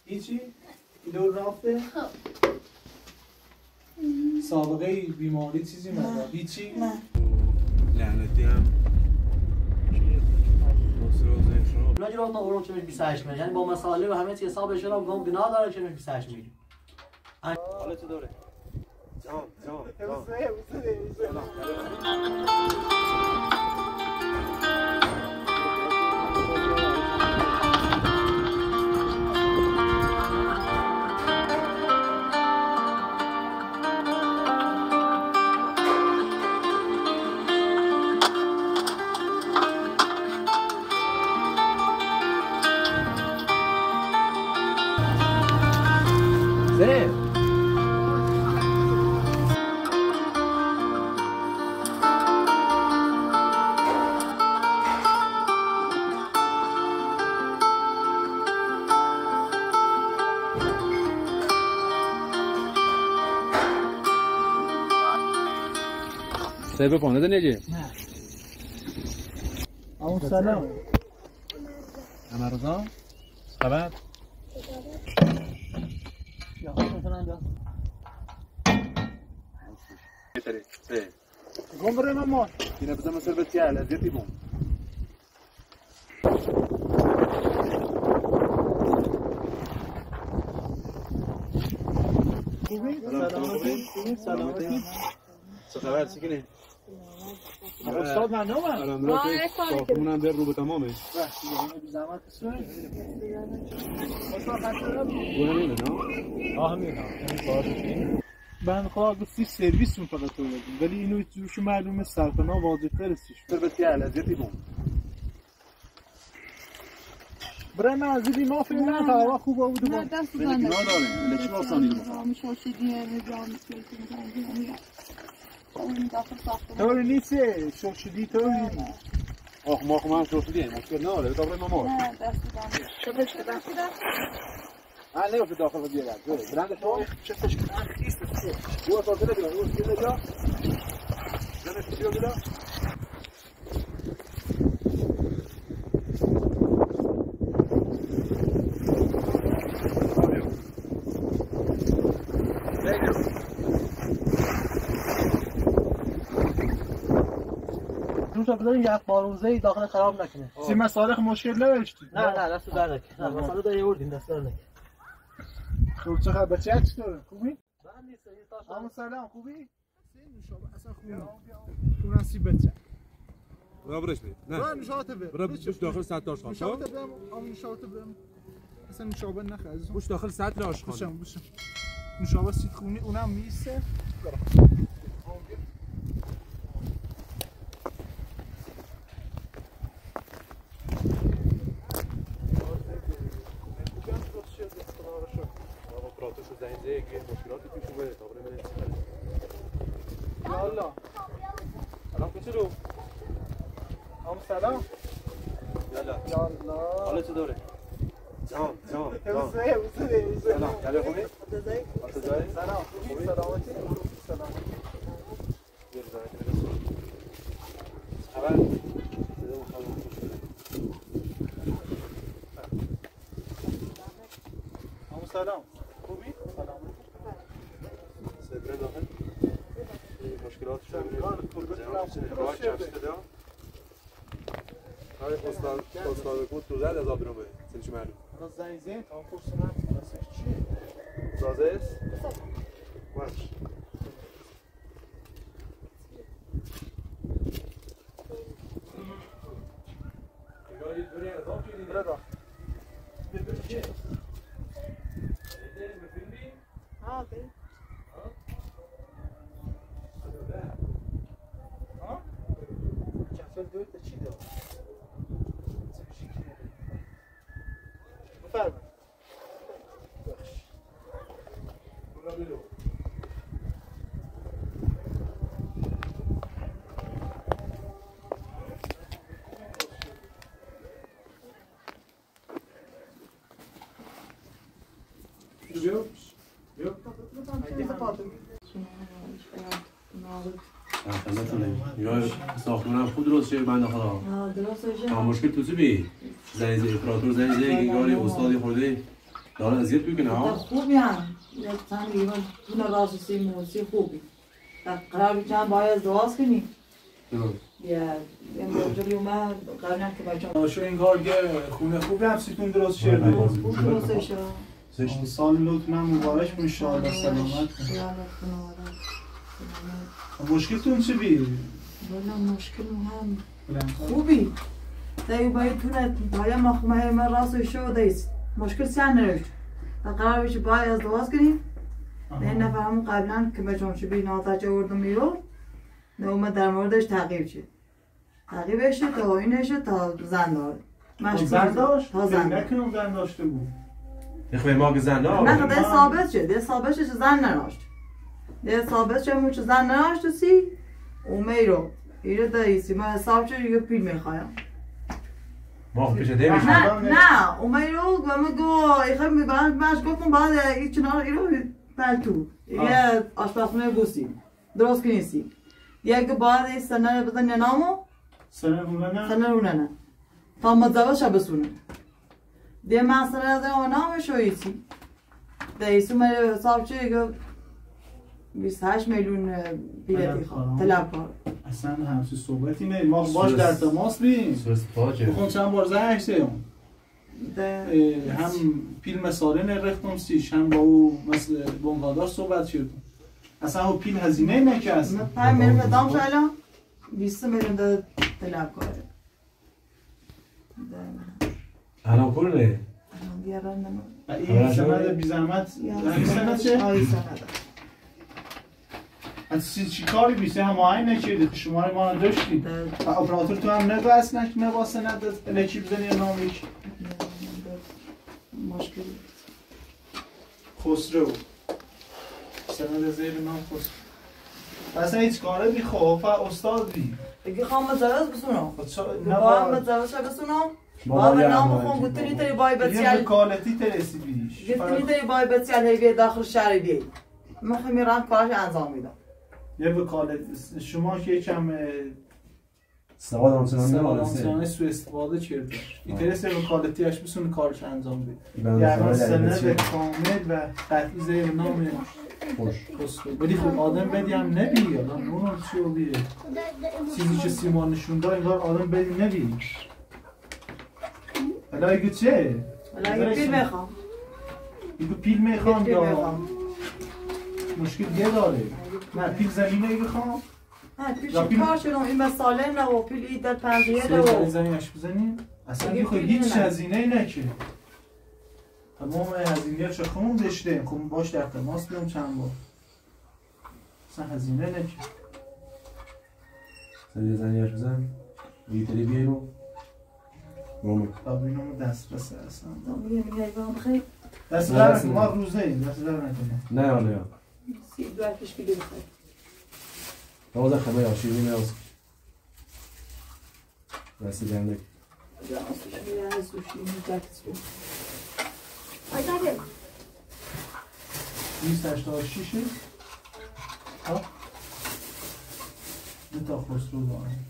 هیچی؟ دور رفته؟ سابقه بیماری چیزی مدار؟ هیچی؟ نه لعنتی هم اونا جلو ما اون چه 28 میلیون، یعنی با مسائل و همه چیز حسابش رو گم گناه داره چه 28 میلیون. حالا چه دوره؟ جام سیب پانه دنیجی؟ نه اون سلام امروزا خبر؟ یا مثلا دا گم بره مامان اینا بزن مثل بسیار لذتی بون خوبی؟ سلامتی؟ سلامتی؟ چه خبر چیکنی؟ استاد من نومن الان صافمون هم در رو به تمامه زحمت بسید گونه میده نه؟ آه میدم من خواهد گفتی سرویس رو فقط تو بدیم ولی اینو جوش معلومه سرطنا واضح ترسیش مثل بسیار لذتی بون برای منزلی ما فیلم نه تا خوبه بود نه دست بزن نه داره لچی آسانی رو بخواه شاشیدیه نظام طوری نیسته شوشیدی طوری آخ ما هم شوشیدی مشکل نداره به داخل مامان نه دست بزن چه دست بزن نه نگفت داخل و دیگه برند شما چه تشکیل نیسته او اصلا نبیرم او سکیل نجا زنه کشی رو بیرم روز بذاریم یک باروزه داخل خراب نکنه. سی مسالخ مشکل نداشتی؟ نه دست در نکن. نه مسئله داری آوردیم دست در نکن. تو چه خبر بچه چطوره؟ خوبی؟ من نیست همون سلام خوبی؟ اصلا خوبی تو نصیب بچه برا برش بید برا نشاطه بر برا بوش داخل سطل آشخانه نشاطه برم هم نشاطه برم اصلا نشابه نخه عزیزم بوش داخل سطل آشخانه بوشم نشابه سید خونی اونم میسته برا پراتوش زنده که مشکلاتی پیش اومده تا بریم یا الله الان کجا رو هم سلام یالا یا الله حالا چه دوره جام بسه سلام یالا خوبی سلام خوبی سلامتی سلام خبر هم سلام خوبی سلام صدر داخل مشکلات استاد بود تو زد از آبرومه سنش معلوم از زنیزه تا پرسنم واسه چیه تازه است باش برا کفل دویت چی داره؟ بفرمایید بخش یا ساختمانم خود درست شه بنده خدا درست شه. مشکل تو چی بی؟ زنیزه افراتور زنیزه گاری استادی خورده داره اذیت میکنه ها؟ خوبی هم یک تن ایمان تونه راستی موسی خوبی قرار چند باید دواز کنی یه موجودی اومد قرار نه که بچه شو این کار که خونه خوبی هم سیتون درست شه خوب درست شه سال لطفاً مبارک بون انشاءالله سلامت مشکلتون چی بی؟ والا مشکل هم خوبی دیگه باید تونه باید مخمه من راست شو دیست مشکل سیان نرشت قرار بشه باید از دواز کنیم این نفرمون قبلا که بچون شو بی ناتجه وردم میرو نه اومد در موردش تغییر شد تغییر بشه تا این شه تا زن داره زن داشت؟ تا زن نکنم زن داشته بود نخواه ما که زن داشت؟ نه ده ثابت شد ده ثابت شد زن نراشت ده ثابت شد موچه زن نراشت سی اومی رو ایره داییسی من حساب شد یه پیل میخوایم ما پیش ده میشه نه اومی رو گو ایخواه میبرم مش گفتم بعد این چنار ایرو پلتو یه آشپزخونه گوسی درست کنیسی یک بعد سنه بزن نامو سنه رونه نه تا متزوج شه بسونه دیگه من سنه از نامو شویسی دیسو من حساب چه 28 میلیون بیلتی خواه طلب کار اصلا همچه صحبتی نه ما باش در تماس بیم بخون چند بار زنگ شدیم هم پیل مساله نرختم سیش هم با او مثل بنگادار صحبت شدیم اصلا او پیل هزینه نکرد من 5 میلیون دام شایلم 20 میلیون ده طلب کاره الان کل نه؟ بیارن نمو این سند بی زحمت این سند چه؟ آی سند از چی کاری بیسته هم آین نکردی شما رو ما نداشتید اپراتور تو هم نگو اصلا که نبا سند الکی بزنی یا نامیک مشکل خسرو سند زیر نام خسرو اصلا هیچ کاره بی خواه استاد بی بگی خواه متزوز بسونم با متزوز شه بسونم با نام خون گوتنی تری بای یه بسیال وکالتی ترسی بیش گوتنی تری بای بسیال هیوی داخل شهر بیایی من میرم کارش انجام میدم یه وکالت شما که یکم سواد همچنان سوء استفاده کرده این ترس وکالتی اش بسونه کارش انجام بده یعنی سند کامل و قطعی زیر نام خسرو ولی خب آدم بدی هم نبی الان نونم چی رو بیره چیزی که سیمان نشون دار انگار آدم بدی نبی حالا اگه چه؟ حالا اگه پیل میخوام اگه پیل میخوام یا مشکل یه داره نه پیل زمینه اگه بخوام نه پیل کار شدم این مساله نه و پیل در پنجیه سه و زمینش بزنیم اصلا اگه خود هیچ هزینه نکه تمام هزینه چه خون داشته خب باش در تماس بیام چند بار اصلا هزینه نکه سه زنیش بزن یه تری بیایی رو خب اینو دست رسه اصلا میگه ایوان بخیر دست در ما روزه ایم دست در نکنه نه سی دو پیش بیلی بخیر نوازه خمه آشی بینه از دستی جنده نیست 86 ها؟ تا خسرو دارم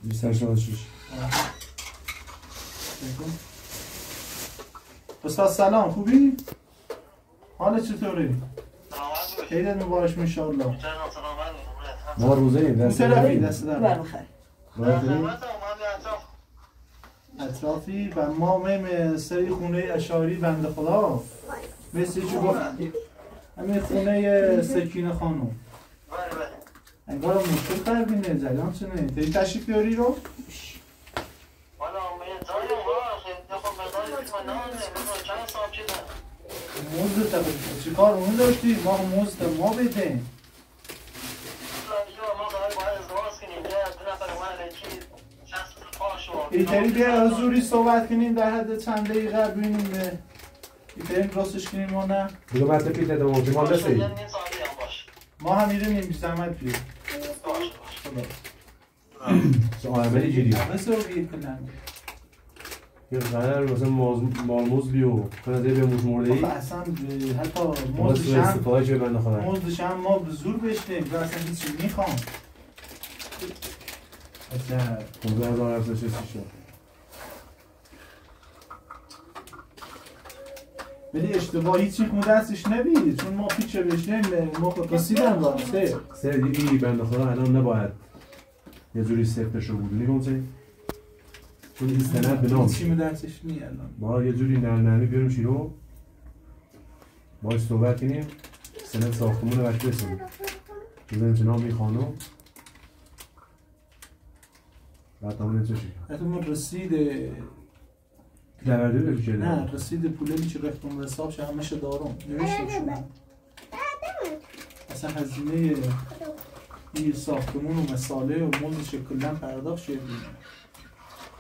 86 استاد سلام خوبی؟ حالت چطوری؟ خیلیت مبارک انشاءالله ما روزه ایم اون طرفی دست در بخیر اطرافی و ما میم سری خونه اشاری بنده خدا مثل چی گفت همین خونه سکینه خانم انگار مشکل کردینه جریان چه نه تایی تشریف بیاری رو؟ موز تا چی کار اون داشتی؟ ما موز تا ما بدیم ایتری بیا حضوری صحبت کنیم در حد چند دقیقه ببینیم ایتری راستش کنیم ما نه دیگه بعد پیته دو ما دستی ما هم میریم این بیزمت بیر سو آمری جیری بسه رو بیر کنم یه قرار مثلا مالموز بیو کنه به موش مرده اصلا حتی موزش استفاده چه بنده خدا موزش هم ما به زور بشنیم و اصلا هیچی میخوام اصلا 15700 شد ولی اشتباه هیچی که دستش نبید چون ما پیچه بشنیم موقع رسیدن واسه سه دیگه بنده خدا الان نباید یه جوری سفتشو بود میگم چون این سند به نام چی دستش نیه الان ما یه جوری نرمی بیاریم شیرو باید صحبت کنیم سند ساختمون رو بچه بسیم بزنیم چه نام میخوانو بعد همون چه شید حتی من رسید لورده بگو چه نه رسید پوله چه رفتم حساب شه همشه دارم نوشته شدم اصلا هزینه این ساختمون و مساله و موزش کلن پرداخت شده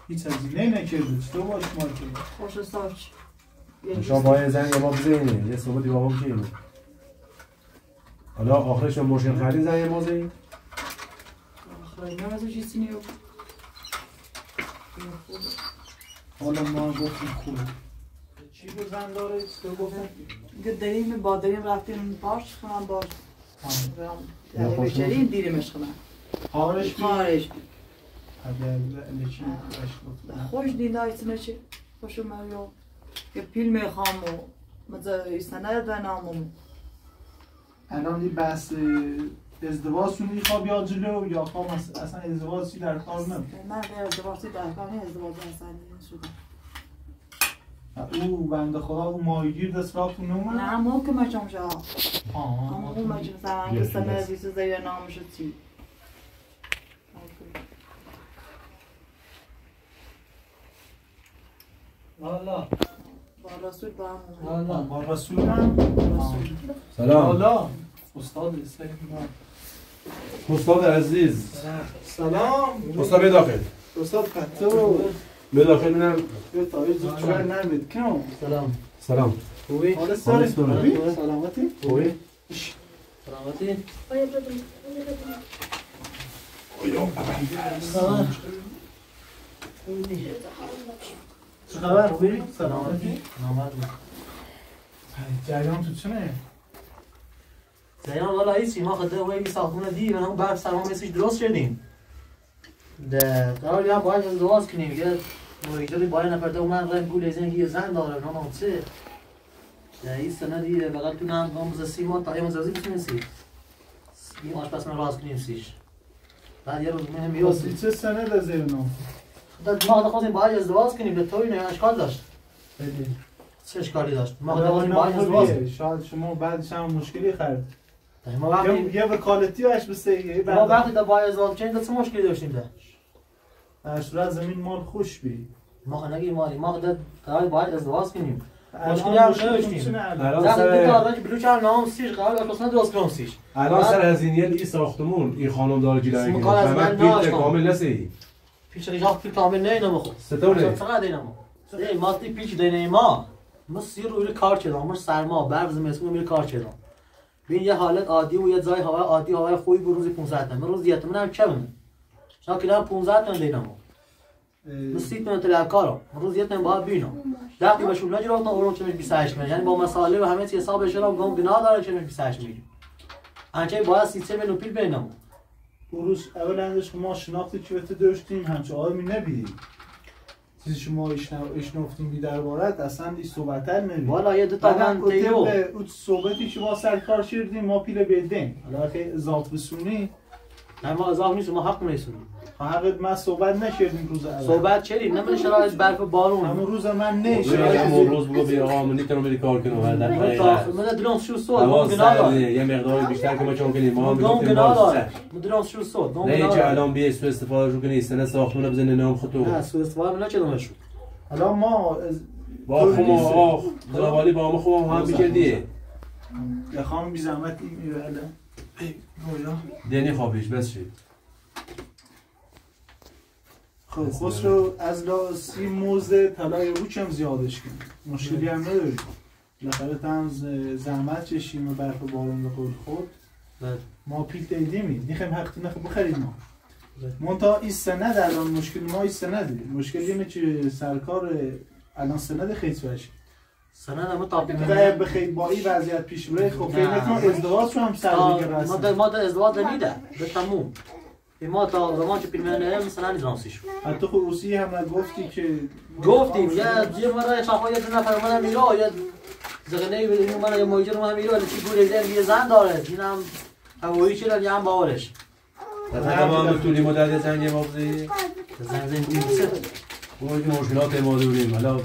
هیچ هزینه نکرده چطور باش ما کرده خوش ساچ شما باید زن یه ما بزنیم یه صحبتی با هم کنیم حالا آخرش هم مشکل خرید زن یه ما زنیم آخرین نمازو چیزی نیو حالا ما گفتیم خوب چی رو زن داره؟ چطور گفتن؟ داریم با داریم رفتیم باش خونم باش یعنی بچریم دیریمش خونم خارش خارج لچی خوش دیندایتونه چی؟ خوشو مریو یه پیل میخوام و مزه سند و نامم الان این بحث ازدواجتون میخواب یا جلو یا خواب اصلا ازدواجی در کار نمید من به ازدواجی در کار نه ازدواج اصلا شده او بنده خدا او ماهیگیر دست رافتون نومد؟ نه ما که مجمع شد اما اون مجمع سرنگ سند بیسه زیر نامش چی والا با رسول با هم با رسول من سلام والا استاد استاد عزیز سلام استاد بداخل استاد پتو بداخل منم یه تایید زودتر نمید کنم سلام خوبی؟ حالا سال خوبی؟ سلامتی؟ خوبی؟ سلامتی؟ چه خبر خوبی؟ سلامتی؟ نامد جریان تو چنه؟ زیان والا هیچی ما خدا وی ساختمون دی و هم بعد سلام مسیج درست شدیم ده قرار یا باید ازدواج کنیم یه مویدوری باید نفرده و من رنگ گول ازن یه زن داره نام چه ده این سنه دیگه بقید تو نام گامز سیما تا یه مزازی بسیم سی این آشپس من راست کنیم سیش بعد یه روز مهم یاد چه سنه ده زیر نام؟ ما خدا خواستیم باید ازدواج کنیم به توی نه اشکال داشت چه اشکالی داشت ما خدا خواستیم باید ازدواج کنیم شاید شما بعدش هم مشکلی خرد ما وقتی یه وکالتی هاش بسته ما وقتی دا باید ازدواج کنیم چه مشکلی داشتیم ده در صورت زمین مال خوش بی ما نگیم مالی ما خدا قرار باید ازدواج کنیم مشکلی هم نداشتیم الان سر بلوچ هم نام سیش قرار اصلا درست کنم سیش الان سر هزینه این ساختمون این خانم داره جلوی گیره فقط پیل کامل نسی پیش ریجاق پیل کامل نه اینو بخور ستونه فقط اینو ای ما تی پیچ دینه ما سیر روی کار کردم ما سرما برق زمستون میره کار کردم ببین یه حالت عادی و یه جای هوا عادی هوا خوبی به روزی 15 تا من روز دیت منم کم شما کلا 15 تا دینم مسیت من تلعب کارم روز دیت من باید بینم وقتی مشغول نجرا تا اون چه 28 میلیون یعنی با مسائل و همه چی حسابش رو گم گناه داره چه 28 میلیون انچه باید سیستم نوپیل بینم روز اولندش ما شناختی که بهت داشتیم همچه آدمی نبیدیم چیزی شما اشنافتیم بی دربارت اصلا این صحبت ها نبید والا یه دوتا من تیو اون صحبتی که با سرکار شدیم ما پیل بدیم حالا که اضافه بسونی نه ما اضافه نیست ما حق نیستیم حقیقت ما صحبت نکردیم روز اول صحبت چریم نمیشه شرایط برف بارون همون روز من نه همون روز بگو بیا آقا من نمیتونم بری کار کنم من دلم شو صد یه مقدار بیشتر که ما چون کنیم ما میگفتیم من دلم شو صد نه اینجا الان بیا سو استفاده رو کنی سنه ساختمون بزنه نام خودتو نه سو استفاده نکردم شو الان ما با خوما آخ زوالی با ما خوما هم میکردی بخوام بی زحمت این میبرده دنی خوابیش بس شد خب خسرو از لاسی موزه طلای رو چم زیادش کنیم مشکلی هم نداریم بالاخره هم زحمت چشیم و برف بارون به قول خود ما پیل دیدیمی نیخیم حقتی نخیم بخریم ما منتها این سند الان مشکل ما این سنده مشکل اینه که سرکار الان سند خیلی فرش سند هم تاپی بخیر با این وضعیت پیش بره خب فکر ازدواج هم سر دیگه رسم ما ازدواج نمیده به تموم ما تا زمان که پیرمرده مثلا نیزانسیش حتی خصوصی هم گفتی که گفتیم یه مرا شاخه یه نفر اومدن میره یا زغنه بدیم من یا ماجر اومدن میره ولی چی گوره یه زن داره اینم هوایی چه داره هم باورش مثلا ما هم طولی مدت زنگ مغزی زنگ میشه اون مشکلات ما داریم حالا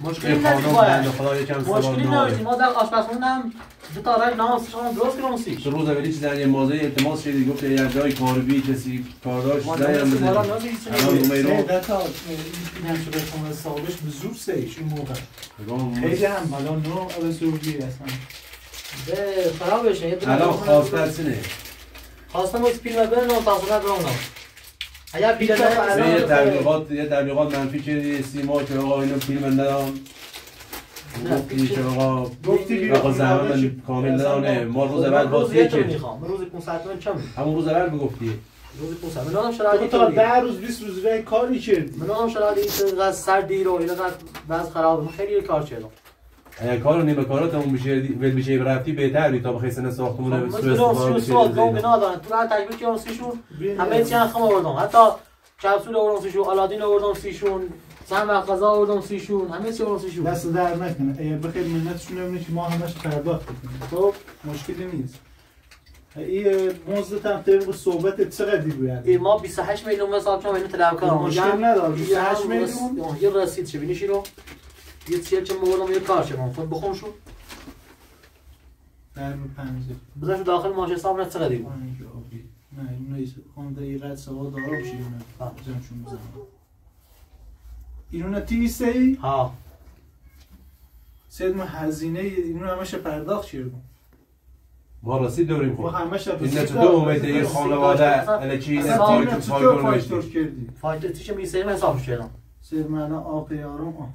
مشکلی نداره خدا یکم ثواب مشکلی نداره ما در آشپزخونه‌ام دو تا رای نامشون درست کنیم سه روز اولی چیز در موضوع التماس شدی گفت یه جای کاربی کسی کارداش زنگ بزنه الان میرو دتا این هم شده شما حسابش به زور سهش این موقع خیلی هم الان نو اول سوگی اصلا به خراب بشه الان خواسته سینه خواستم از فیلم برن و تاثیرات رو اونم اگر فیلم یه تبلیغات منفی کردی سیما که آقا اینو فیلم ندام گفتی که آقا آقا زمان کامل ندانه ما روز اول باز یه کردیم روز 500 تومن چم همون روز اول بگفتی روز 500 من شرایطی تا 10 روز 20 روز رای کاری کردی من شرایطی اینقدر سردی رو اینقدر بعض خراب خیلی کار کردم اگه کارو نیمه کاراتمون بشه رفتی بهتر می تا بخیر سن ساختمون سوء استفاده بنا دارن تو هر تجربه که سیشون همه چی خم آوردم حتی کپسول آوردم سیشون آلادین آوردم سیشون سهم غذا آوردم سیشون همه چی آوردم سیشون دست در نکنه اگه بخیر منتشون نمیشه که ما همش پرداخت کنیم خب مشکلی نیست این موضوع هم طبق صحبت چقدر دیگه ما 28 میلیون حساب کنم اینو طلب کنم مشکل نداره 28 میلیون یه رسید چه بینیشی رو یه چیل چه موردم یه کار چه من خود بخوام شو در 5 بذارش داخل ماشه حساب نه چقدر دیگه نه این نیست اون دقیقاً سوال دارم چی اون بزنشون بزنم اینو نتیستی ها سید ما هزینه اینو همش پرداخت کردم ما رسید داریم خب همش این تو دو امید این خانواده الکی فایتور کردی فایتور چه میسه من حساب کردم سید من آب یارم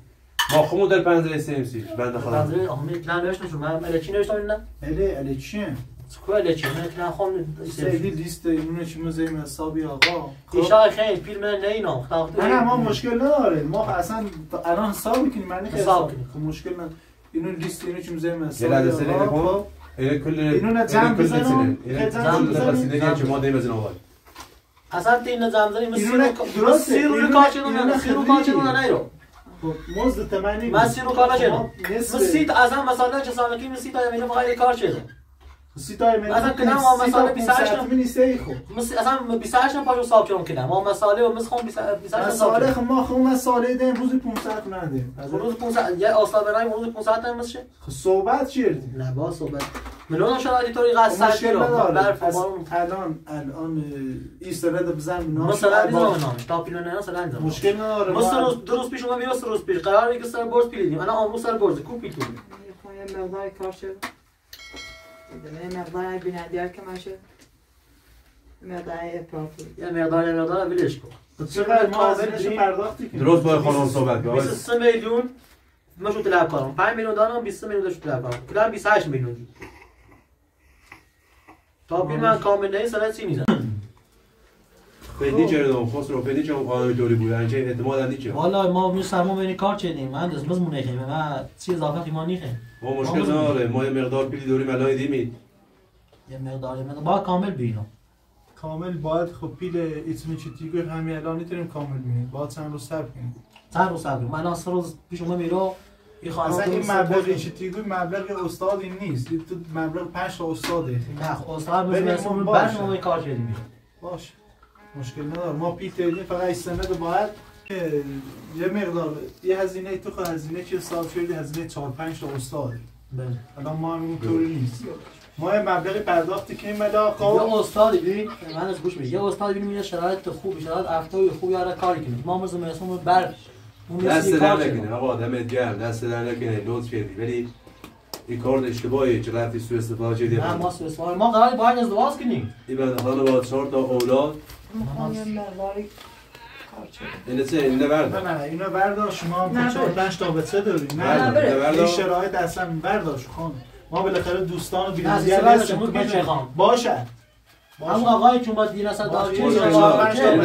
ما خمو در 5 سیم سی بنده خدا پنجره اهمی پلان نوشتم من الکی نوشتم اینا الکی سکو الکی من پلان خون سیدی لیست اینو چی مزیم حسابی آقا ایشا خیلی فیلم نه اینا نه ما مشکل نداره ما اصلا الان حساب میکنیم معنی حساب مشکل نداره اینو لیست اینو چی مزیم حسابی آقا اینو نه جمع بزنم رسیدگی که ما دیم از این اول اصلا این زمزمه مسیر رو کار چه مسیر رو کار چه نه مزد تمنی مسیر رو کار چه مسیت اصلا مثلا چه سالکی مسیت های میره فقط کار چه سیتای من اصلا کنم ما مثلا 28 نیستی خب اصلا 28 پاشو حساب کردم کنم ما مساله و مسخون 28 مساله ما خو مساله ده روز 500 ندیم روز 500 یا اصلا برای روز 500 هم میشه صحبت کردیم نه با صحبت ملون شرایطی طوری قصد رو برف الان این سرد بزن مثلا نام تا پیلو نه مثلا مشکل نداره مثلا درست پیش اومد میراث روز پیش قراره که سر برج پیلیم الان امروز سر برج کوپی تو یه مقدار کار شد یه مقدار بینندیار که ماشه مقدار افراطی یه مقدار ولش کن چقدر ما ازش پرداختی کنیم درست با خانم صحبت کنیم 23 میلیون مشو طلب کنم 5 میلیون دارم 20 میلیون داشت طلب کنم کلا 28 میلیون تا من کامل نه سر چی میزنم فدی چرا خواست رو فدی چون قانون دوری بود انجام اعتماد ندی چه والا ما می سرمو بینی کار چدیم من دست مزمونه خیم من چی اضافه ما نیخه ما مشکل نداره ما یه مقدار پولی داریم الان دیدیم یه مقدار با کامل بینم کامل باید خب پیل ایتمی چیتیگو همین الان میتونیم کامل ببینیم باید چند روز صبر کنیم چند روز صبر من اصلا روز پیش اومد میرو این خانم این مبلغ چیتیگو مبلغ استادی نیست تو مبلغ 5 تا استاده نه استاد میذارم برنامه کار کردیم باشه مشکل نداره ما پیل دیدیم فقط سند باید که یه مقدار یه هزینه تو خود هزینه که حساب کردی هزینه 4 5 تا استاد بله الان ما هم اینطوری نیست ما یه مبلغ پرداخت کنیم ملاقات یه استاد ببین من از گوش میگم یه استاد ببینیم یه شرایط خوب شرایط افتای خوبی آره کاری کنیم ما مثلا مثلا بر اون دست در نکنه آقا دمت گرم دست در نکنه لطف کردی ولی این کار اشتباهیه چه رفتی سوء استفاده کردی نه ما سوء استفاده ما قراره باید ازدواج کنیم این بنده خدا با 4 تا اولاد میخوام یه مقداری کار چه اینو بردار نه اینو بردار شما هم 4 5 تا بچه دارید نه این شرایط اصلا برداشت خان ما بالاخره دوستان و بینندگان هستیم باشه باشه همون آقایی که اومد دین اصلا دارچه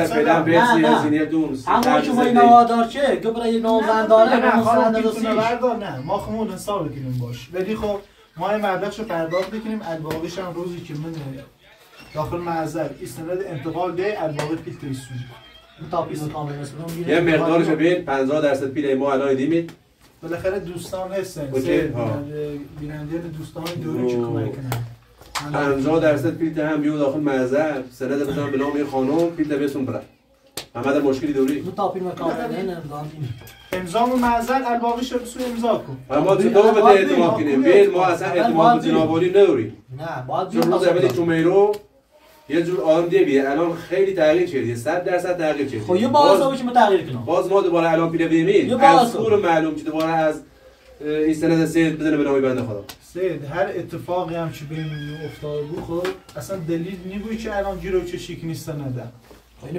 فعلا برسی هزینه دوم همون که ما این آقا دارچه گبره یه نوزن داره نه خواهد نه ما خمون حساب بکنیم باش ولی خب ما این مبلغشو پرداخت بکنیم الباقیش هم روزی که من داخل معذر استناد انتقال ده الباقی پیل تویسون تا پیل کامل رسونم یه مقدارشو ببین 50% پیل ما الان دیدید بالاخره دوستان هستن بیننده دوستان دوره چه کمک کنن 50% پیل هم بیو داخل معذر سند بزنم به نام این خانم پیل بهتون بره همه در مشکلی دوری تا پیل کامل نه امضا و معذر الباقیش رو بسوی امضا کن اما چطور بده اعتماد کنیم بیل ما اصلا اعتماد به جنابالی نداریم نه باید چون روز اولی تو میرو یه جور آدم دیگه الان خیلی تغییر شده 100% تغییر شده خب یه باز ما تغییر کنیم باز ما دوباره الان پیله بیمید از طور معلوم که دوباره از این سند سید بزنه به نام بنده خدا سید هر اتفاقی هم که بین افتاده بود خب اصلا دلیل نیبوی که الان گیرو چه شیک نیست ندم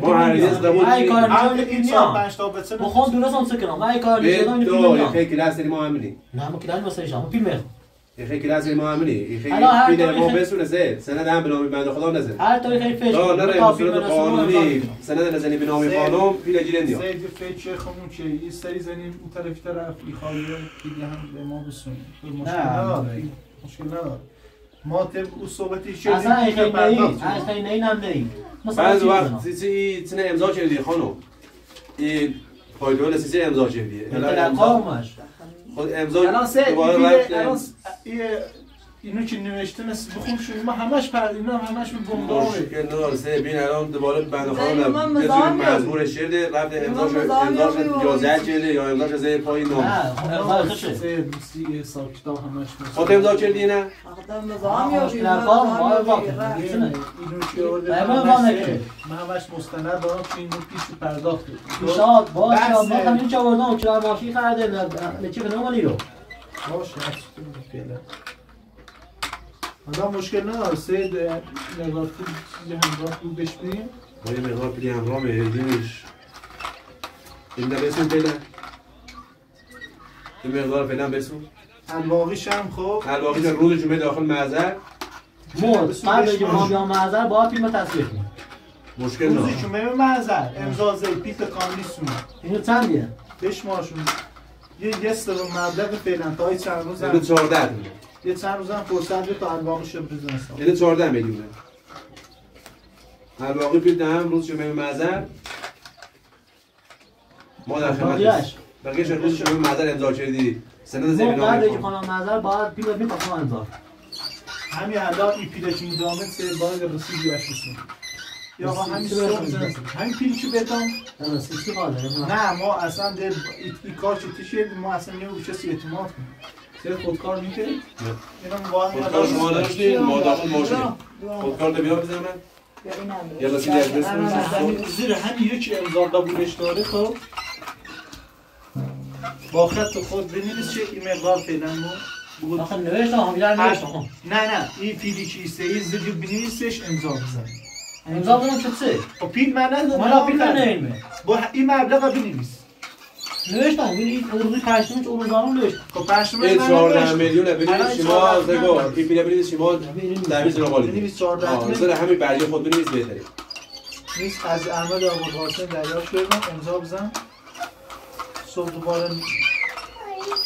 ما هرگز دمون این سال 5 تا بچه بخوام درست هم سکنم من کار نشدم این تو خیلی کلاس ما همینی نه ما کلاس واسه شما فیلم خیلی کلاس ما همینی خیلی پیله ما بسونه زد سند هم به نام بنده خدا نزد هر طوری خیلی فیش نه نه صورت قانونی سند نزنی به نام خانم پیله گیره نیا سید فیچ خمون که یه سری زنیم اون طرف خالی دیگه هم به ما بسونیم مشکل نداره ما طبق اون صحبتی شدیم اصلا خیلی نیم نیم بعض وقت سیسی تنه امضا کردی خانم این پایدول سیسی امضا کردی خود امضا الان اینو که نوشتن بخون شد ما همش اینا همش به گمراه مشکل نداره سه بین الان دوباره بنده خانم یه جوری مجبور شده رفت امضاش اجازه کرده یا امضاش از پای نام نه سه حساب کتاب همش خود امضا کردی نه اینو که من همش مستند دارم که اینو پیش پرداخت پیشات باشه ما همین چه آوردم کرا ماشین خرده نه چه کنم ولی رو باشه حالا مشکل نداره سید مقدار پول همراه بود بهش بریم با یه مقدار پولی همراه بهیدیمش این در بسون پیله این مقدار فعلا بسون الباقیش هم خب الباقیش هم روز جمعه داخل معذر قبل که ما بیام معذر باید فیلم تصویر کنیم مشکل نداره روز جمعه معذر امضا زید پیت کاملی سونه اینو چندیه؟ بشمارشون یه سرم مبلغ فعلا تا ای چند روز هم 14 یه چند روز هم فرصت به تا الباقیش رو بزنه یعنی 14 میلیونه الباقی پیل هم روز جمعه معذر ما در خدمتش بقیه‌اش روز جمعه معذر امضا کردی سند زمین ما بعد که خانم معذر باید پیل می‌خوام امضا همین حالا این پیل که می‌دامه سه باید رسید بیاش بسیم یا آقا همین صبح بزنیم همین پیلی که بدم نه ما اصلا در این کار چه تیشه ما اصلا نمی‌گویم کسی اعتماد کنیم سر خودکار میکنید؟ اینا خودکار شما داشتید؟ ما داخل ماشین خودکار رو بیار بزنم؟ یا رسید از بسیم زیر همین یکی امضا قبولش داره خب با خط خود بنویس چه این مقدار فعلا ما آخه نوشتم همیدار نوشتم نه این پیلی که ایسته زیر بنویسش امضا بزن امضا بزنم چه چه؟ پیل من ندارم من پیل نمیمه با این مبلغ بنویس نوشتم این اروزی پشتمش اروزانم نوشتم خب پشتمش این 14 میلیونه بنویس شما زگو این پیل بنویس شما دویز رو قالی بنویس 14 میلیون همین برگه خود بنویس بهتره نیست از احمد آقا قاسم دریافت کردم امضا بزن صبح دوباره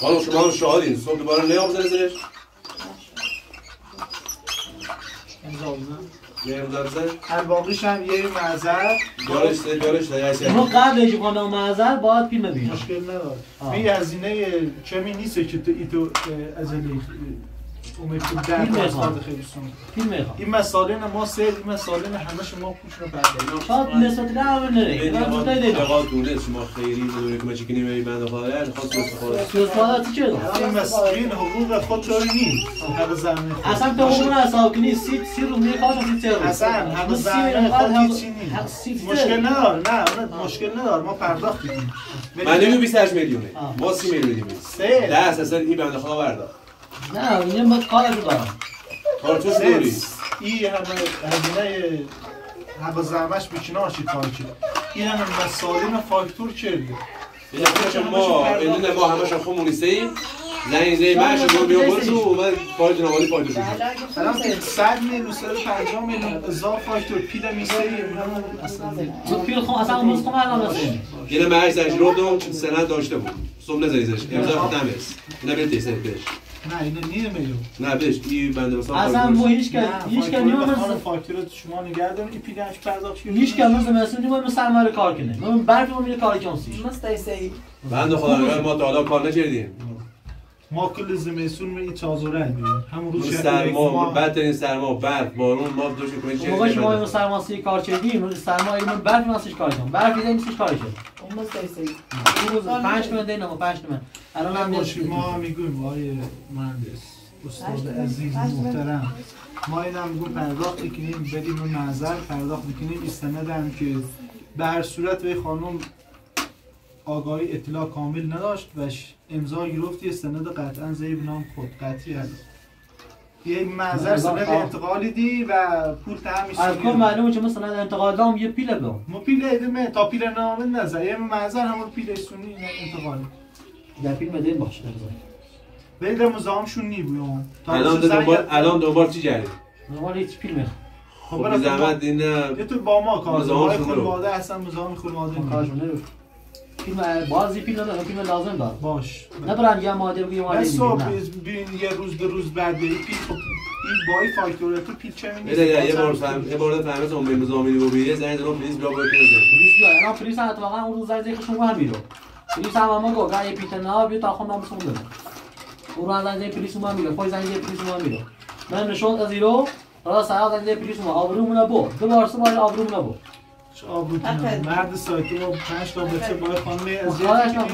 حالا شما هم شاهدین صبح دوباره نیا بزنه زیرش امضا بزن یه امضا بزن الباقیش هم یه معذر بیارش تا اونو قبل که خانم معذر باید فیلم ببینم مشکل نداره می هزینه کمی نیست که تو ازلی اومد که در استاد خیلی سون این مسائل ما سر این مسائل همه شما پوش رو بردارید شاید نسبت نه نره من تو آقا دونه شما خیری دونه که چیزی نمی‌بینید بنده خدا خواست استفاده چه این مسئولین حقوق خود رو نیست حق زمین اصلا تو حقوق حساب کنی 30 روز میخواد 30 روز اصلا حق زمین خود هیچ نیست مشکل نداره نه مشکل نداره ما پرداخت می‌کنیم من نمیگم 28 میلیونه ما 30 میلیون میدیم سه دست اصلا این بنده خدا برداشت نه اینم باید کارشو دارم کارتوش دوری این هزینه حق زحمش بکنار چی کار کرد این همه مسائلین فاکتور کرده یعنی ما همش خودمونیستیم زنگ ماشو رو بیا برو من فایل جنابالی فایل رو الان 100 میلیون 150 میلیون اضافه فاکتور پیل میسه تو پیل خون اصلا اون روز خون الان هستیم یه مرز رو دو سند داشته بود صبح نزنیزش امضا ختم است اینا برید تست بهش نه اینا نمیدونم نه بهش این بنده مثلا اصلا مو هیچ نیومد فاکتور شما نگه دارین این پیلش پرداخت هیچ که مثلا نیومد سرمایه کار کنه من برف میره کار کنسیش مستعسی بنده خدا ما تا حالا کار نکردیم ما کل زمستون می این چازوره میدیم همون روز سرما بدترین سرما برف بارون ما دوش کنیم چه موقعش ما این سرماسی کار کردیم سرما ایمون برف نمیش کار کنیم برف دیگه نمیش کار کنیم اون مستعسی روز 5 تومن دینا 5 تومن الان هم ما میگیم آیه مهندس استاد عزیز محترم ما اینا میگیم پرداخت کنیم بدیم اون نظر پرداخت کنیم استندم که به هر صورت به خانم آگاهی اطلاع کامل نداشت و امضا گرفتی استند قطعا زیب نام خود قطعی هست یه معذر سند انتقالی دی و پول تهمیش از کل معلومه که مثلا انتقال دام یه پیله بگم ما پیله ایدمه تا پیله نامه نزد یه معذر همون پیله سونی انتقالی در پیل مدین باشه بیدر مزاحمشون نی بویم الان دوبار چی جاری؟ دوباره هیچ پیل میخوام خب بی زحمت این یه تو با ما کار های خانواده اصلا مزاحم خانواده کارشون نرو پیل بازی پیل نداره پیل لازم داره باش نبرن یه ماده بگیم ماده ببین یه روز دو روز بعد بری پیل خب این بای فاکتور تو پیل چه می‌نیست یه بار فهمت اون مزاحمی رو بگیره زنگ زدم پلیس بیا باید پلیس بیا الان پلیس اتفاقا اون روز زنگ شما هم میرو پلیس هم ما گفت یه پیتنا بیا تا خود نامسون بده اون رو زنگ پلیس ما میره خود زنگ پلیس ما میره من نشون از ایرو راست ساعت زنگ پلیس ما آبرومون بو دو بار سه بار آبرومون بو مرد سایتی با 5 تا بچه با خانم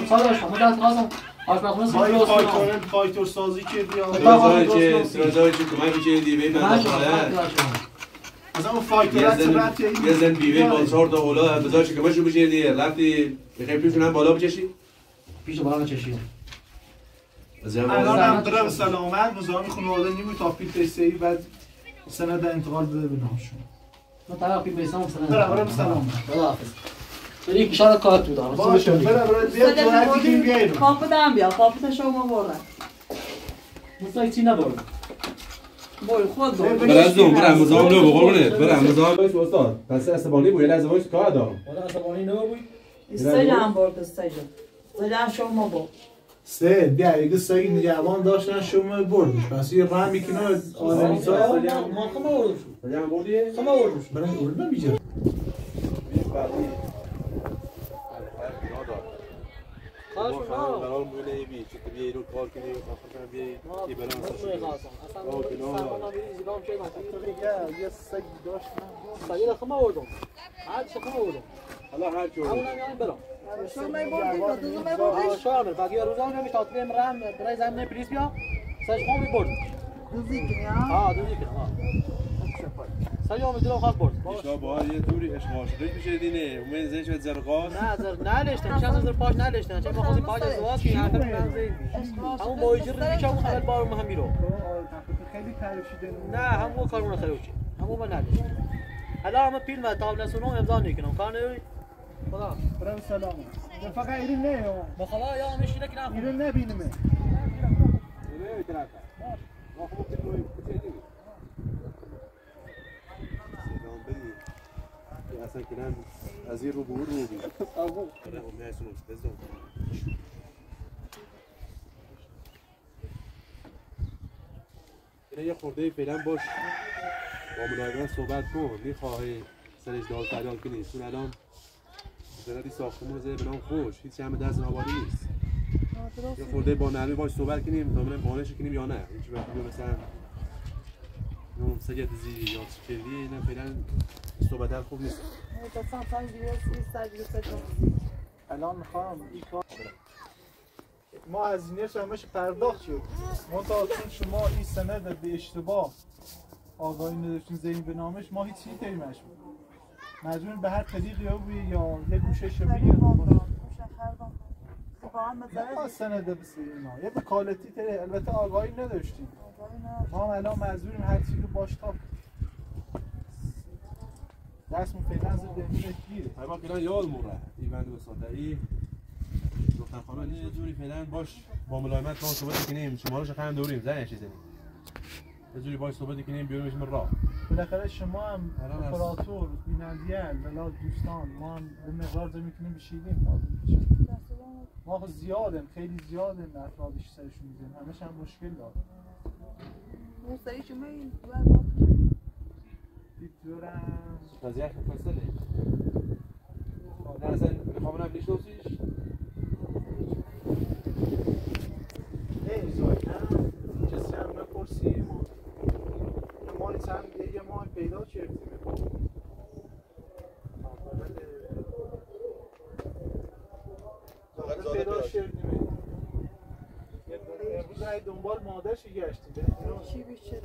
خالش ما دست خواستم آشپزخونه فاکتور سازی کردی رضای چه کمک کردی به من از اون فاکتورات رفت یه زن بیوه با 4 تا اولاد بذار چه کمکشون بشیردی رفتی بخیر پیشون هم بالا بچشی پیش بالا بچشی الان هم درم سلامت مزاحم خانواده نیمی تا پیل تستی بعد سند انتقال بده به نامشون ما طرف پیل بیسام سند برم سلامت خداحافظ بریم اشاره کار تو دارم باشه برم بیا تو هر دیگه بیاید کاپ دام بیا کاپ شما بردن مستعد چی نبرد بای خود برم مزاحم رو بقربونه برم مزاحم استاد پس عصبانی بود یه لحظه وایس کار دارم ولی عصبانی نبود استجام برد استجام زدم شما با سه بیا اگه سعی نگهبان داشتن شما بردش پس یه راه میکنه آدمی تا ما خما بردش برم بردی خما بردش برای اول نمیشه برام بونه ای بی چطور بیایی رو کار کنی آخر کنم بیایی ای برام یه سگ داشتن سایه خما بردم عادش خما بردم حالا هر چی اونم یعنی برام شما میبردید دوزو میبردید شامل بعد یه روزا نمی تا تیم رام برای زمین پلیس بیا ساش خو میبرد دوزی کنیا دوزی کنم سایه میدونم خاص برد ایشا با یه دوری اشغال شده میشه دینه اون زنش به زرقاس نه نلشتن چند از پاش نلشتن چه بخواد پاش از واس کی حرف من زید همون موجر رو میشه اون خلال بارو هم میرو خیلی تعریف شده نه همون کارمون خیلی چی همون من نلشتن حالا هم فیلم و تابلسون امضا نکنم کار نمی خدا برام سلام فقط ایرین نه با خدا یا میشینه که نه ایرین نبینم نه میترافه ما خوب کنیم اصلا کنن از این رو بور رو بید آبو آره هم نیستونم بزدم اینه یه خورده فعلا باش با ملاقبان صحبت کن میخواهی سرش دال فریال کنی چون الان زندی ساختمون زیر بنام خوش هیچی همه دست آبادی نیست یه خورده با نرمی باش صحبت کنیم تا ببینیم قانعش کنیم یا نه هیچ وقت مثلا نون سجاد زی یا چیلی اینا فعلا صحبت خوب نیست الان میخوام این کار ما هزینه‌اش همش پرداخت شد منتها چون شما این سند به اشتباه آگاهی نداشتین زین به نامش ما هیچ چیزی تریمش بود مجبور به هر طریقی یا یه گوشش بگیر ما سند بسید اینا یه وکالتی تری البته آگاهی نداشتیم ما هم الان مجبوریم هر چیزی رو باش تا دستمون فعلا زیر دنیش گیره ما فعلا یاد موره این بنده به سادهی دخترخانه یه جوری فعلا باش با ملایمت ما صحبت کنیم شما رو هم دوریم زنگ چیزی یه جوری باش صحبت کنیم بیاریمش راه بالاخره شما هم اپراتور بینندیان بلا دوستان ما هم به مقدار میتونیم بشیدیم ما زیادیم خیلی زیادیم افرادش سرشون میزنیم همش هم مشکل داره اون سری شما این دورم قضیه فاصله نه اصلا میخوام هم بشناسیش ای زایدم کسی هم بپرسی ما این هم یه ماه پیدا کردیم پیدا کردیم امروز های دنبال مادرش گشتیم چی بیشه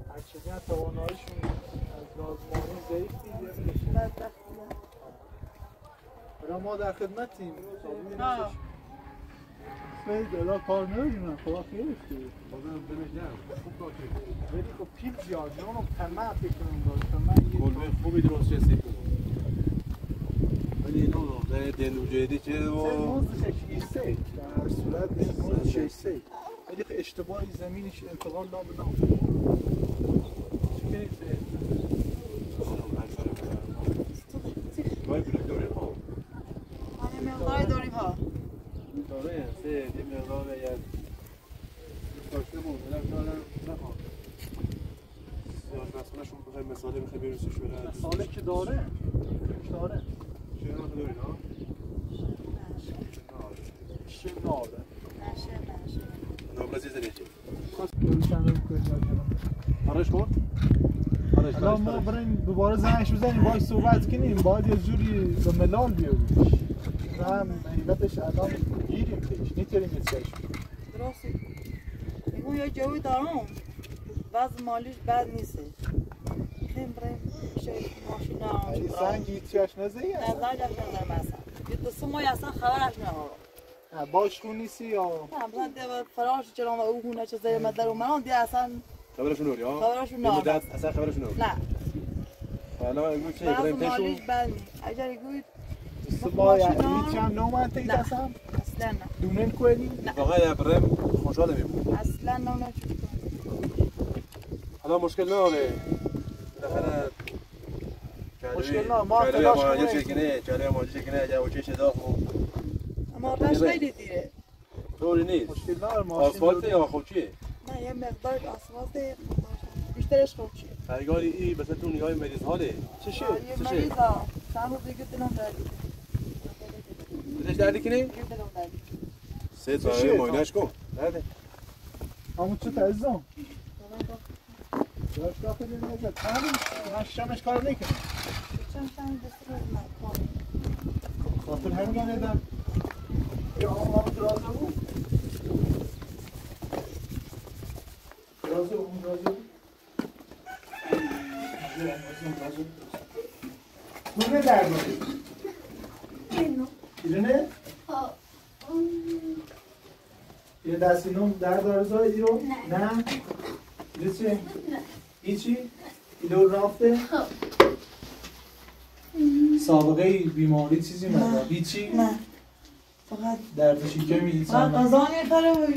هرچیزی هم تواناییشون از لازمانی ضعیف دیگه برای ما در خدمتیم خیلی دلا کار نداریم خدا خیلی خیلی ولی خب پیپ زیاد نه اونو تمام فکر کنم داشت کلبه خوبی درست رسید ولی اینو در دنو جدی چه و در هر صورت این 6 ولی اشتباهی زمینش انتقال نابدام وای بلوکداری ها همه مقداری داریم ها داره سه یه مقدار یک داشته بود دارم نخواه زیاد مسئولشون بخیر مثاله میخواه بیروسیش بره مسئله که داره چه نام داری نا؟ شناره نابلازی زنیچی خواست بروشن رو بکنیم آرش کن؟ الان ما بریم دوباره زنگش بزنیم باید صحبت کنیم باید یه جوری به ملال بیاریمش هم حقیقتش الان گیریم پیش نیتریم یه چشم درسته میگو یه جوی دارم وضع مالیش بد نیست خیلی بریم ماشین این زنگی تیاش نزهی نه هست؟ زنگش نزه مثلا یه دو سه ماهی اصلا خبرش نهارم باش خون نیستی یا؟ نه مثلا دیگه فراش چرا و او خونه چه زیر مدر و من دیگه اصلا خبرشون نوری ها؟ خبرشون نهارم اصلا خبرشون نوری؟ نه حالا اگه چه وضع بریم تشون؟ مالیش بد نیست اگر گوید سبا یعنی هیچ هم نومن تایید اصلا؟ اصلا نه دونن کنی؟ واقعا بریم خوشحاله میمون اصلا نه حالا مشکل نداره بالاخره مشکل نه ما تلاش کنیم چاله ماجی کنه جا وچه شدا خوب اما رش خیلی دیره طوری نیست مشکل نداره ماشین آسفالت یا خوب چیه؟ نه یه مقدار آسفالت بیشترش خوب چیه خریگاری ای مثلا تو نگاه مریض حاله چشه؟ یه مریض ها چند روز دیگه دلم دردی بزش دردی کنی؟ دلم دردی سه ساعه ماینش کن درده همون چه تعزم؟ داشت داخل نزد همین من شمش کار نکنم چند دست روز من خاطر همین ندم یا آمام درازه بود درازه بود دونه در بود دیدونه؟ یه دستی نوم در داره زایی رو؟ نه؟ دیده چه؟ هیچی؟ ایلو رافته؟ سابقه بیماری چیزی مدار؟ هیچی؟ نه فقط درد شکمی هیچ فقط غذا میخوره و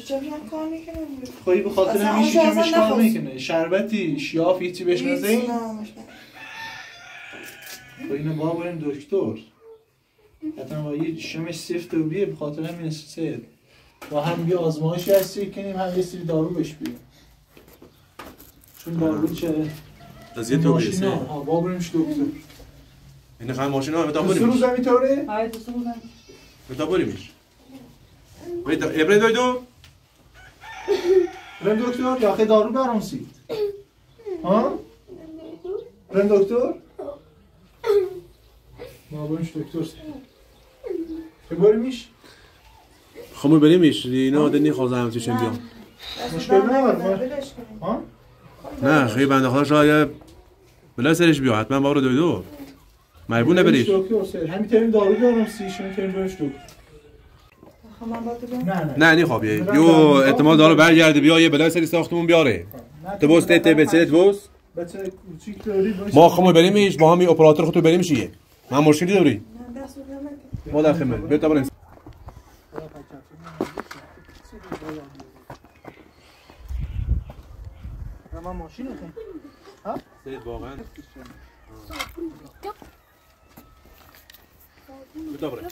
شکمش کار میکنه خواهی به خاطر همین شکمش کار میکنه شربتی شیاف هیچی بهش نزهی؟ خب اینو با بریم دکتر حتما با یه شمش سفت و بیه به خاطر همین سید با هم یه آزمایشی هستی کنیم هم یه سری دارو بهش بیریم چون دارو چه از یه تو بیسه با بریمش دکتر این خواهم ماشین ها متا دو سه روز همینطوره؟ های دو سه روز متا بریمش ابره دویدو؟ بریم دکتر یا خیلی دارو برام سید ها؟ بریم دکتر؟ ما بریمش دکتر سید بریمش؟ خب بریمش اینا آده نیخوازه همچه چند بیام مشکل نداره ها؟ نه خیلی بنده خدا شاید بلا سرش بیا حتما با رو دویدو مجبور نبریش همین ترین دارو دارم سیش میتونیم برش دکتر نه نی خواب یو احتمال داره برگرده بیا یه بلای سری ساختمون بیاره تو بوس ته بچه بوس ما خمو بریمش با همین اپراتور خودتو بریمش یه من مشکلی داری ما در خدمت بیا تا بریم من ماشین رو کنم ها؟ سید واقعا دوباره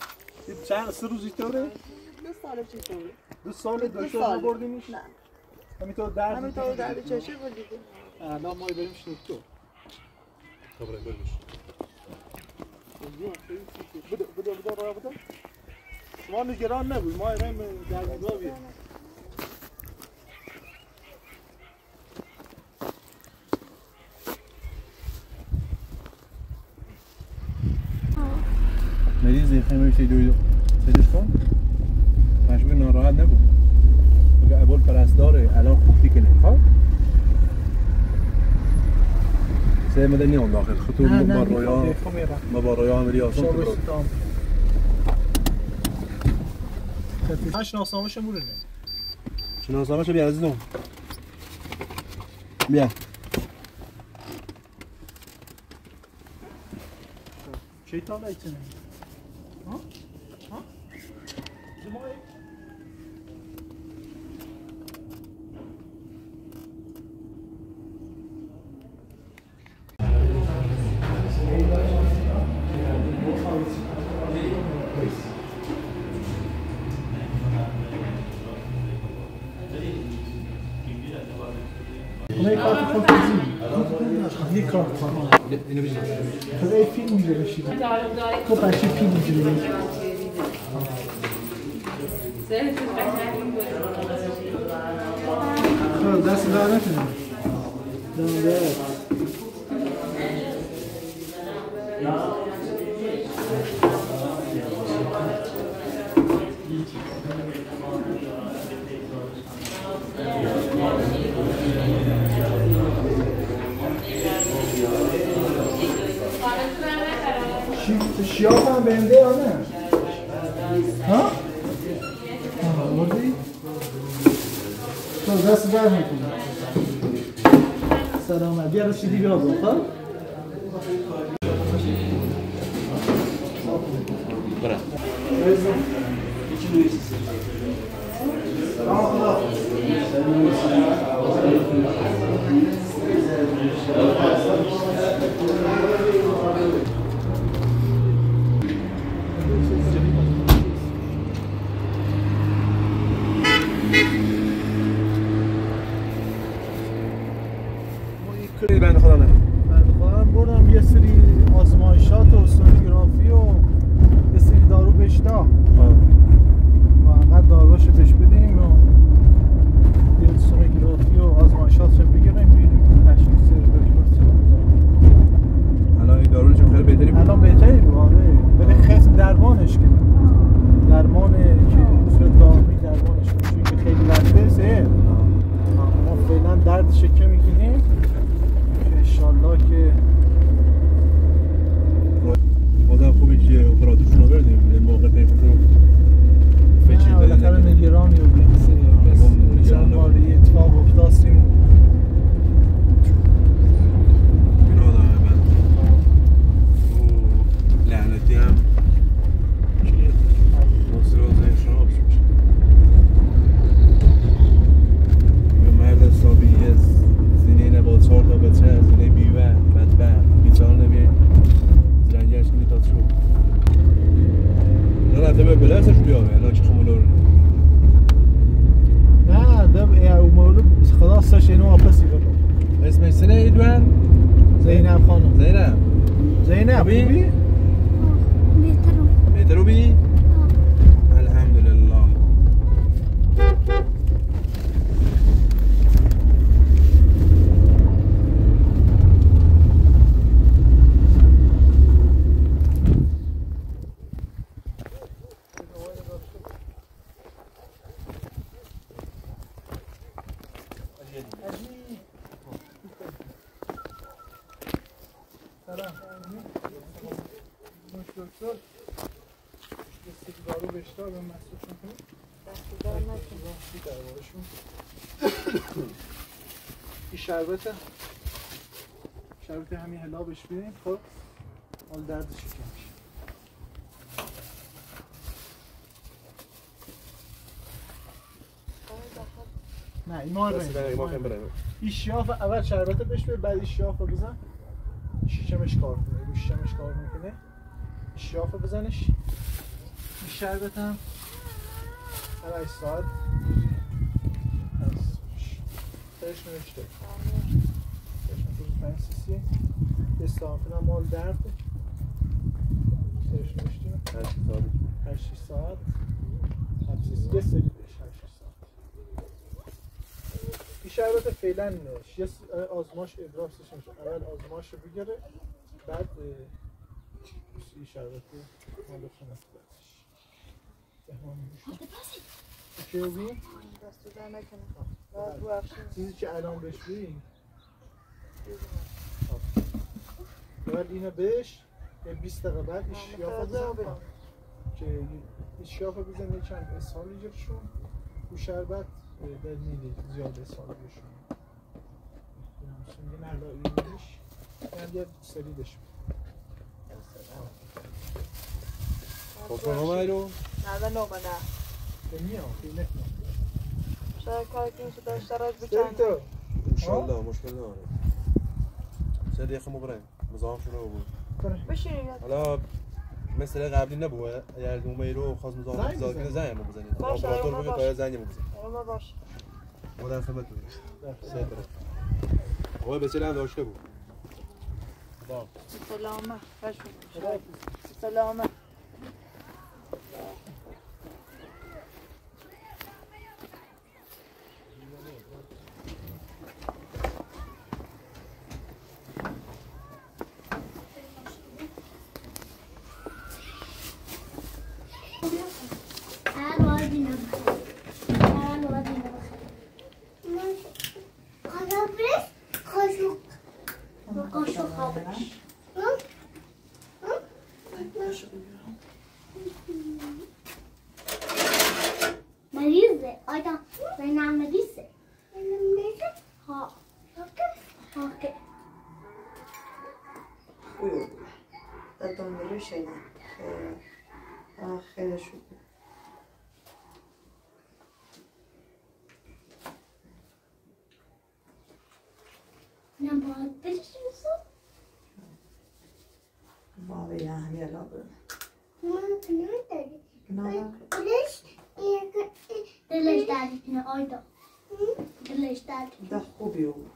چند سه روزی طوره؟ 2 سال پیش طوره 2 سال دکتر بردیمش؟ نه همینطور درد چشم رو دیدیم الان ما بریم دکتر دوباره برمیش بده راه بده شما نگران نبود ما اینم در نگاه بیم مریضی خیلی دویدو سیدش کن مشبه ناراحت نبود بگه اول پرستاره الان خوب دیکنه خواه سه مدنی هم داخل خطور ما با رویا عملی آسان تو برد شناسنامه‌ش مورد نه شناسنامه‌ش بیا عزیزم بیا چی تا لایتونه ها ها زمای نه کارت خود یه کارت اینو بزن خدای فیلم میگه بشید تو بچه فیلم میگه خب دست دار نکنم شیاف هم بنده یا نه؟ ها؟ آوردی؟ تو دست در میکنی سلامت بیا رسیدی بیا بخواه برا کلی بند خدا نه بند خدا بردم یه سری آزمایشات و سونوگرافی و یه سری دارو بشتا و انقدر داروهاشو بهش بدیم و یه سونوگرافی و آزمایشات رو بگیریم بیریم تشخیص دکتر الان این دارو چون خیلی بهتری بود الان بهتری بود آره ولی خیلی درمانش کنیم درمان که صورت داروی درمانش کنیم چون که خیلی وقته سه ما فعلا دردش که میگیریم انشالله که آدم خوبی که اپراتورشون رو بردیم این موقع تیفون رو فچی داریم بالاخره نگرانی رو بگیم چند بار یه اتفاق افتاستیم این آدم من لعنتی هم مصر و زنگ شراب شد یه مرد حسابی زینه با 4 تا بچه زینه بیوه بدبخت بیچار نمیه زرنگش کنی تا شو نه نتبه بلرسش بیاره الان چه خمولور نه دب او مولو خدا سش اینو آپسی بگو اسمش سنه ایدوان زینب خانم زینب خوبی؟ بهترو بی؟ الحمدلله سلام دکتر دارو بشتا به مسئولشون کنید این شربت همین هلا بهش بدیم خب حال دردش کم میشه نه ایمان ایمان برای این شیاف اول شربت بهش بده بعد این شیاف رو بزن شیشمش کار کنه رو شیشمش کار میکنه شیاف رو بزنش این شربت هم هر 8 ساعت بهش نوشته بهش 5 سی استانفیل هم مال درد بهش نوشته 8 ساعت 8 سی یه سری بهش 8 ساعت این شربت فعلا یه آزماش ادراکسش میشه اول آزماش رو بگیره بعد این شربت رو مال خونه بعدش چه بی؟ دستو در نکنه چیزی که الان بهش بی بعد اینو بهش 20 دقیقه بعد این شیافه بزن که این شیافه بزن یه چند اسهال ایجاد شون و شربت در میده زیاد اسهال بشون میگه نه لا اینش من یه سریدش خب نومه رو؟ نه نومه نه به میام خیلی نکنم شاید کاری که میشه داشته راج بچند انشالله مشکل نداره شاید یه خمو بریم مزاهم شونه رو بود بشینید حالا مثل قبلی نبوده اگر نومه رو خواست مزاهم بزار کنه زنگمو بزنید آپراتور بگه تا زنگمو بزن ما باش ما در خدمت بودیم آقای بسیاری هم داشته بود سلامه سلامه مریضه آیدا زینم مریضه ها اوکی دادم شیء خیلی شد نباید بریشیم بابا یه لابه نه دلش دردی کنه آیدا دلش دردی ده خوبی او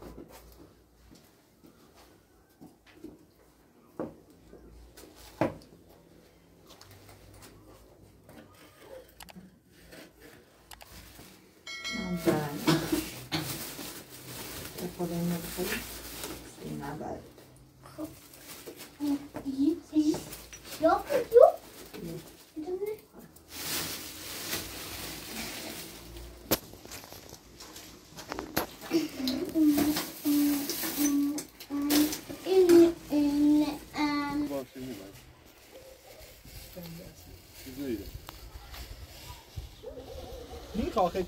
این کاخه